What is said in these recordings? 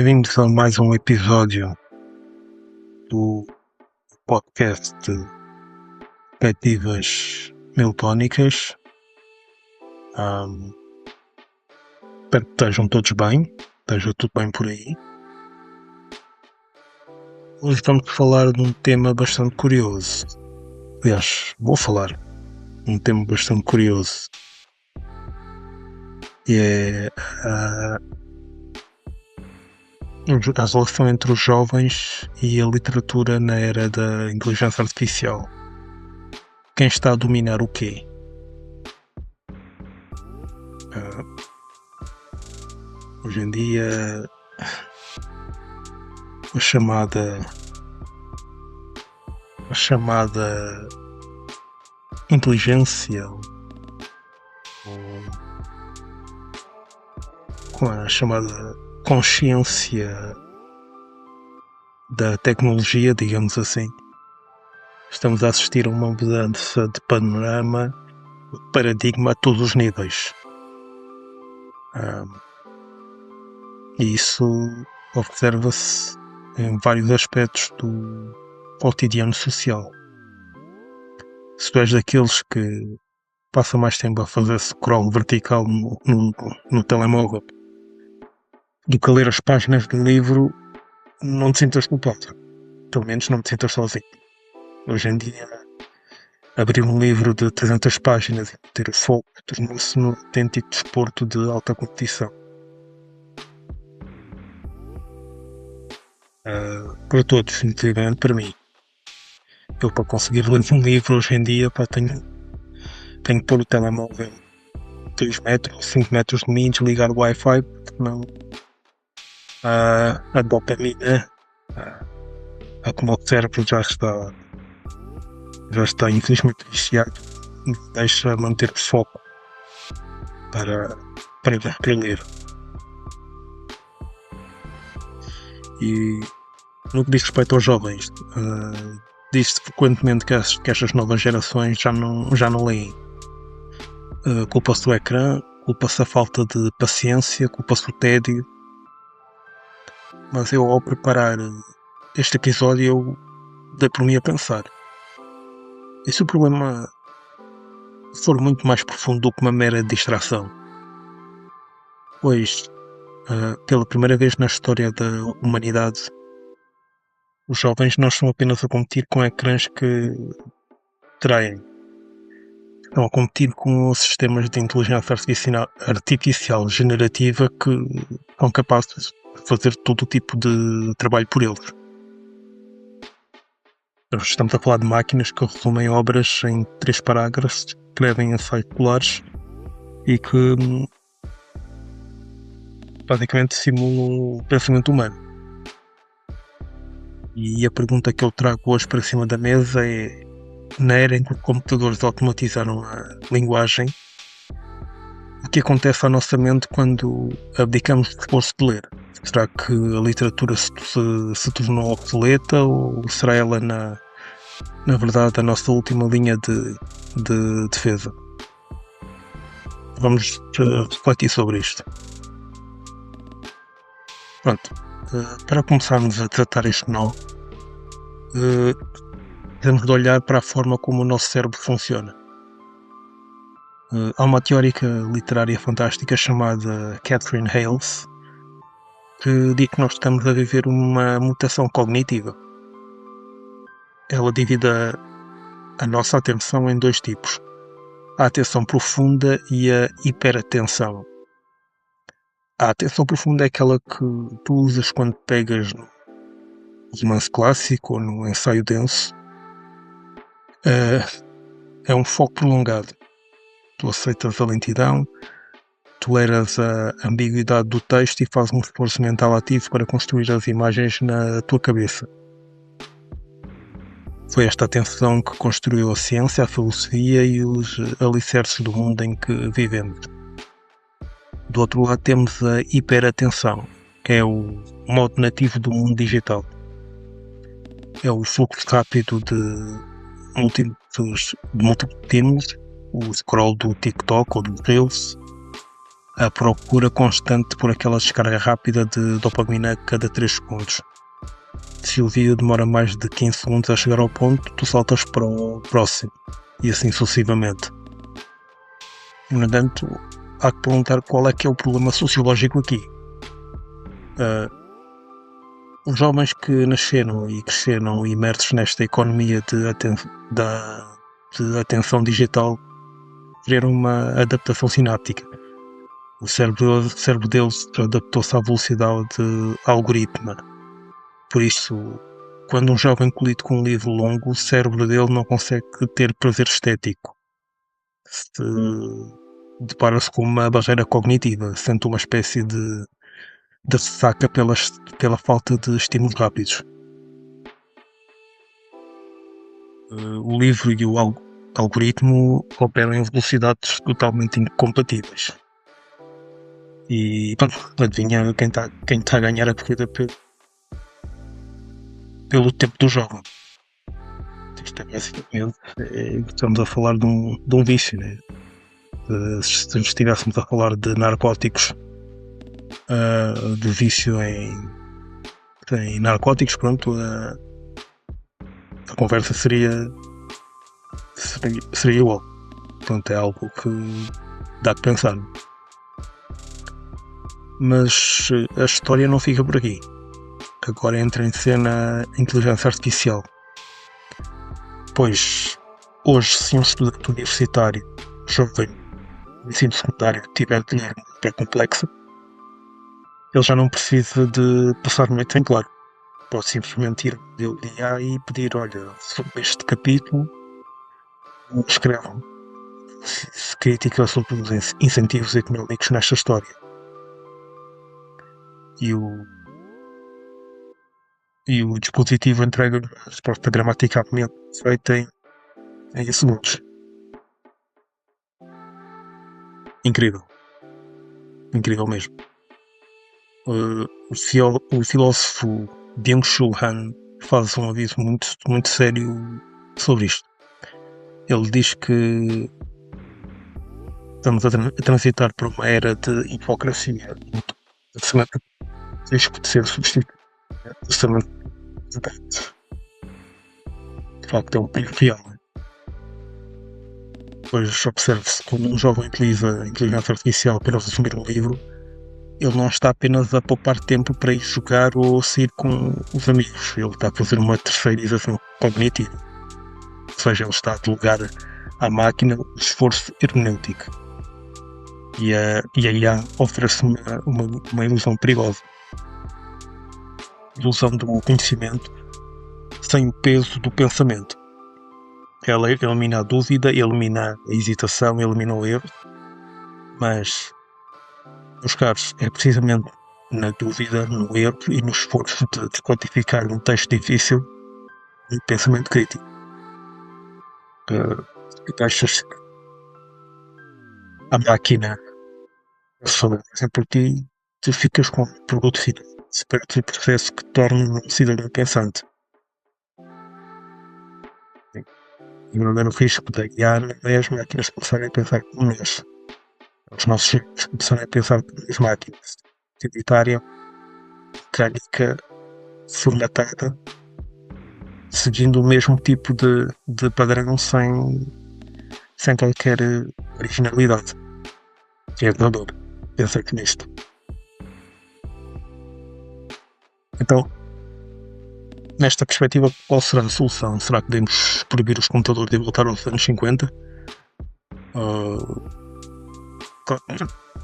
Bem-vindos a mais um episódio do podcast Perspectivas Miltónicas. Espero que estejam todos bem, esteja tudo bem por aí. Hoje vamos falar de um tema bastante curioso. Aliás, vou falar de um tema bastante curioso. E é a relação entre os jovens e a literatura na era da inteligência artificial. Quem está a dominar o quê? Hoje em dia a chamada inteligência, com a chamada consciência da tecnologia, digamos assim, estamos a assistir a uma mudança de panorama, de paradigma a todos os níveis. E isso observa-se em vários aspectos do cotidiano social. Se tu és daqueles que passa mais tempo a fazer scroll vertical no telemóvel do que a ler as páginas do livro, não te sintas culpado. Pelo menos não te sintas sozinho. Hoje em dia, abrir um livro de 300 páginas e ter foco tornou-se num autêntico desporto de alta competição. Para todos, inclusive para mim. Eu, para conseguir ler um livro hoje em dia, tenho que pôr o telemóvel 3 metros, 5 metros de mim, desligar o Wi-Fi, porque não a dopamina, como o cérebro já está infelizmente viciado, deixa manter o foco para ler. E no que diz respeito aos jovens, diz-se frequentemente que estas novas gerações já não leem. Culpa-se do ecrã, culpa-se a falta de paciência, culpa-se o tédio. Mas eu, ao preparar este episódio, eu dei por mim a pensar: e se o problema for muito mais profundo do que uma mera distração? Pois, pela primeira vez na história da humanidade, os jovens não estão apenas a competir com ecrãs que traem. Estão a competir com sistemas de inteligência artificial generativa que são capazes de fazer todo o tipo de trabalho por eles. Nós estamos a falar de máquinas que resumem obras em 3 parágrafos, escrevem ensaios escolares e que basicamente simulam o pensamento humano. E a pergunta que eu trago hoje para cima da mesa é: na era em que os computadores automatizaram a linguagem, o que acontece à nossa mente quando abdicamos do esforço de ler? Será que a literatura se tornou obsoleta, ou será ela na verdade a nossa última linha de defesa? Vamos refletir sobre isto. Pronto, para começarmos a tratar este nó, temos de olhar para a forma como o nosso cérebro funciona. Há uma teórica literária fantástica chamada Catherine Hayles que diz que nós estamos a viver uma mutação cognitiva. Ela divide a nossa atenção em 2 tipos: a atenção profunda e a hiperatenção. A atenção profunda é aquela que tu usas quando pegas no romance clássico ou no ensaio denso. É um foco prolongado. Tu aceitas a lentidão, toleras a ambiguidade do texto e fazes um esforço mental ativo para construir as imagens na tua cabeça. Foi esta atenção que construiu a ciência, a filosofia e os alicerces do mundo em que vivemos. Do outro lado temos a hiperatenção, que é o modo nativo do mundo digital. É o fluxo rápido de múltiplos estímulos, o scroll do TikTok ou do Reels, a procura constante por aquela descarga rápida de dopamina a cada 3 segundos. Se o vídeo demora mais de 15 segundos a chegar ao ponto, tu saltas para o próximo, e assim sucessivamente. No entanto, há que perguntar qual é que é o problema sociológico aqui. Os jovens que nasceram e cresceram imersos nesta economia de atenção digital tiveram uma adaptação sináptica. O cérebro deles adaptou-se à velocidade algorítmica. Por isso, quando um jovem colide com um livro longo, o cérebro dele não consegue ter prazer estético. Depara-se com uma barreira cognitiva, sente uma espécie de ressaca pela falta de estímulos rápidos. O livro e o algoritmo operam em velocidades totalmente incompatíveis. E pronto, adivinha quem tá a ganhar a corrida pelo tempo do jovem. Isto é basicamente, estamos a falar de um vício, né? Se estivéssemos a falar de narcóticos, de vício em narcóticos, pronto, a conversa seria igual. Portanto, é algo que dá que pensar. Mas a história não fica por aqui. Agora entra em cena a inteligência artificial. Pois, hoje, se um estudante universitário, jovem, de ensino secundário, tiver dinheiro muito complexo, ele já não precisa de passar noite em claro. Pode simplesmente ir ao IA e pedir, olha, sobre este capítulo, escrevam crítica sobre os incentivos económicos nesta história. E o dispositivo entrega a resposta gramaticalmente feita em segundos. Incrível. Incrível mesmo. O filósofo Byung-Chul Han faz um aviso muito, muito sério sobre isto. Ele diz que estamos a transitar por uma era de hipocracia. Risco de ser substituído. De facto, é um perigo real. Pois observe-se quando um jovem utiliza a inteligência artificial para resumir um livro, ele não está apenas a poupar tempo para ir jogar ou sair com os amigos, ele está a fazer uma terceirização cognitiva. Ou seja, ele está a delegar à máquina o esforço hermenêutico. E a IA oferece uma ilusão perigosa. Ilusão do conhecimento sem o peso do pensamento. Ela elimina a dúvida, elimina a hesitação, elimina o erro, mas, meus caros, é precisamente na dúvida, no erro e no esforço de quantificar um texto difícil um pensamento crítico. Tu achas que a máquina se falar por ti, tu ficas com um produto final, perto do processo que torna um cidadão pensante. E o verdadeiro risco da IA não é as máquinas começarem a pensar como nós. Os nossos filhos começarem a pensar como as máquinas. Utilitária, mecânica, formatada, seguindo o mesmo tipo de padrão sem qualquer originalidade. Que é dor. Pensei que nisto. Então, nesta perspectiva, qual será a solução? Será que devemos proibir os computadores e voltar aos anos 50?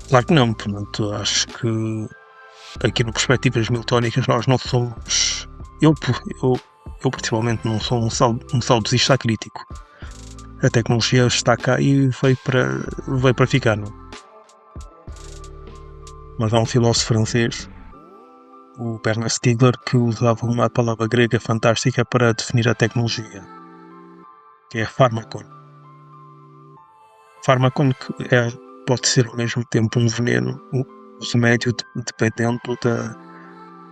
Claro que não, portanto, acho que aqui no Perspectivas Miltónicas nós não somos... Eu principalmente não sou um saudosista crítico. A tecnologia está cá e veio para ficar, não? Mas há um filósofo francês, o Bernard Stiegler, que usava uma palavra grega fantástica para definir a tecnologia, que é pharmakon. Pharmakon pode ser ao mesmo tempo um veneno, um remédio dependendo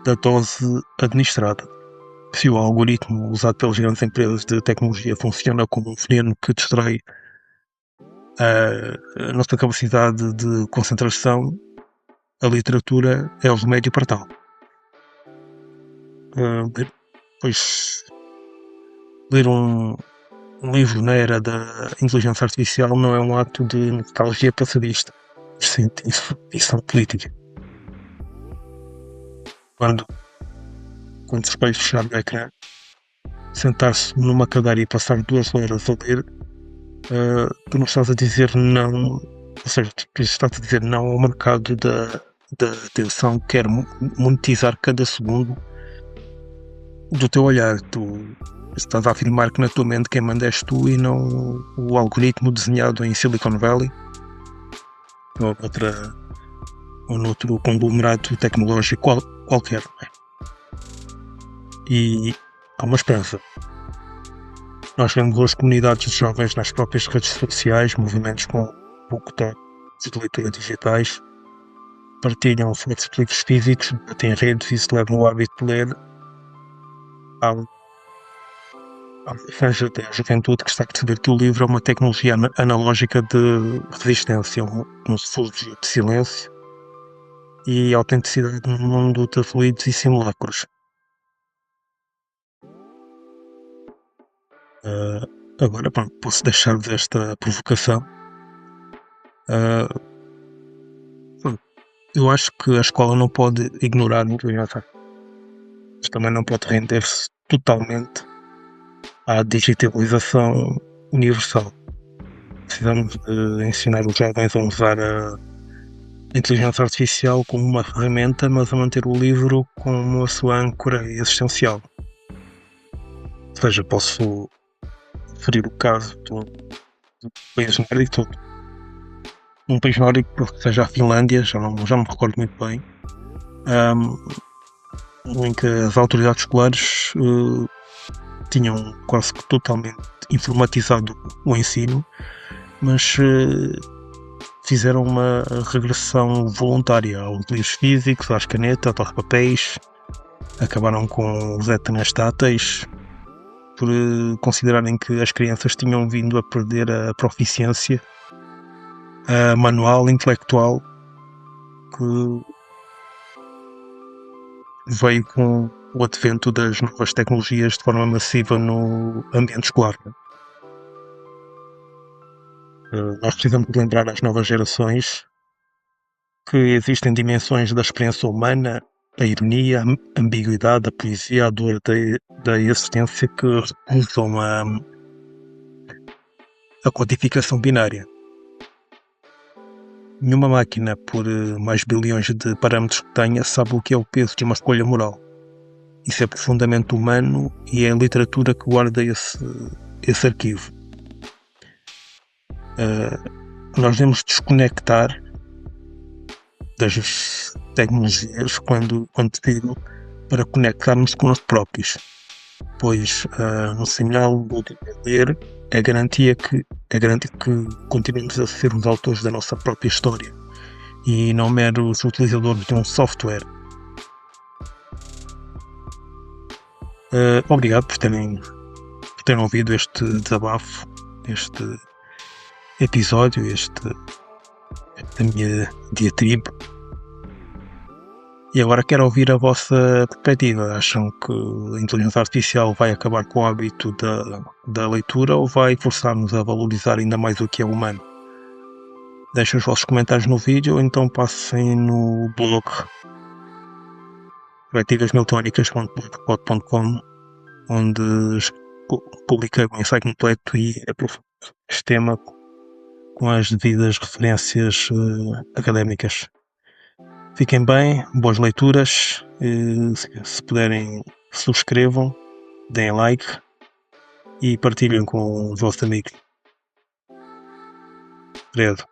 da dose administrada. Se o algoritmo usado pelas grandes empresas de tecnologia funciona como um veneno que destrói a nossa capacidade de concentração, a literatura é o remédio para tal. Pois ler um livro na era da inteligência artificial não é um ato de nostalgia passadista, sente isso é política. Quando se espelho fechado no ecrã, sentar-se numa cadeira e passar 2 horas a ler, tu não estás a dizer não, ou seja, tu estás a dizer não ao mercado da atenção que quer monetizar cada segundo do teu olhar. Tu estás a afirmar que na tua mente quem manda és tu e não o algoritmo desenhado em Silicon Valley ou noutro conglomerado tecnológico qualquer. E há uma esperança. Nós vemos hoje comunidades de jovens nas próprias redes sociais, movimentos com booktubs de leitura digitais, partilham sobre livros físicos, têm redes e se levam o hábito de ler. Há uma franja da juventude que está a perceber que o livro é uma tecnologia analógica de resistência, um refúgio de silêncio e autenticidade num mundo de fluidos e simulacros. Agora, pronto, posso deixar-vos esta provocação. Eu acho que a escola não pode ignorar a inteligência, mas também não pode render-se totalmente à digitalização universal. Precisamos de ensinar os jovens a usar a inteligência artificial como uma ferramenta, mas a manter o livro como a sua âncora existencial. Ou seja, posso referir o caso do país nórdico, um país nórdico que seja a Finlândia, já não me recordo muito bem, em que as autoridades escolares tinham quase que totalmente informatizado o ensino, mas fizeram uma regressão voluntária aos livros físicos, às canetas, aos papéis, acabaram com os ecrãs táteis, por considerarem que as crianças tinham vindo a perder a proficiência manual, intelectual, que veio com o advento das novas tecnologias de forma massiva no ambiente escolar. Nós precisamos lembrar às novas gerações que existem dimensões da experiência humana, a ironia, a ambiguidade, a poesia, a dor da existência que recusam a codificação binária. Nenhuma máquina, por mais bilhões de parâmetros que tenha, sabe o que é o peso de uma escolha moral. Isso é profundamente humano e é a literatura que guarda esse arquivo. Nós devemos desconectar das tecnologias quando decido para conectarmos com nós próprios, pois no final do ler é garantido que continuemos a ser os autores da nossa própria história e não meros utilizadores de um software. Obrigado por terem ouvido este desabafo, este episódio, esta minha diatribe. E agora quero ouvir a vossa perspectiva. Acham que a inteligência artificial vai acabar com o hábito da leitura ou vai forçar-nos a valorizar ainda mais o que é humano? Deixem os vossos comentários no vídeo ou então passem no blog perspectivasmiltónicas.blogspot.com, onde publiquei um ensaio completo e aprofundo este tema com as devidas referências académicas. Fiquem bem, boas leituras, se puderem subscrevam, deem like e partilhem com os vossos amigos. Obrigado.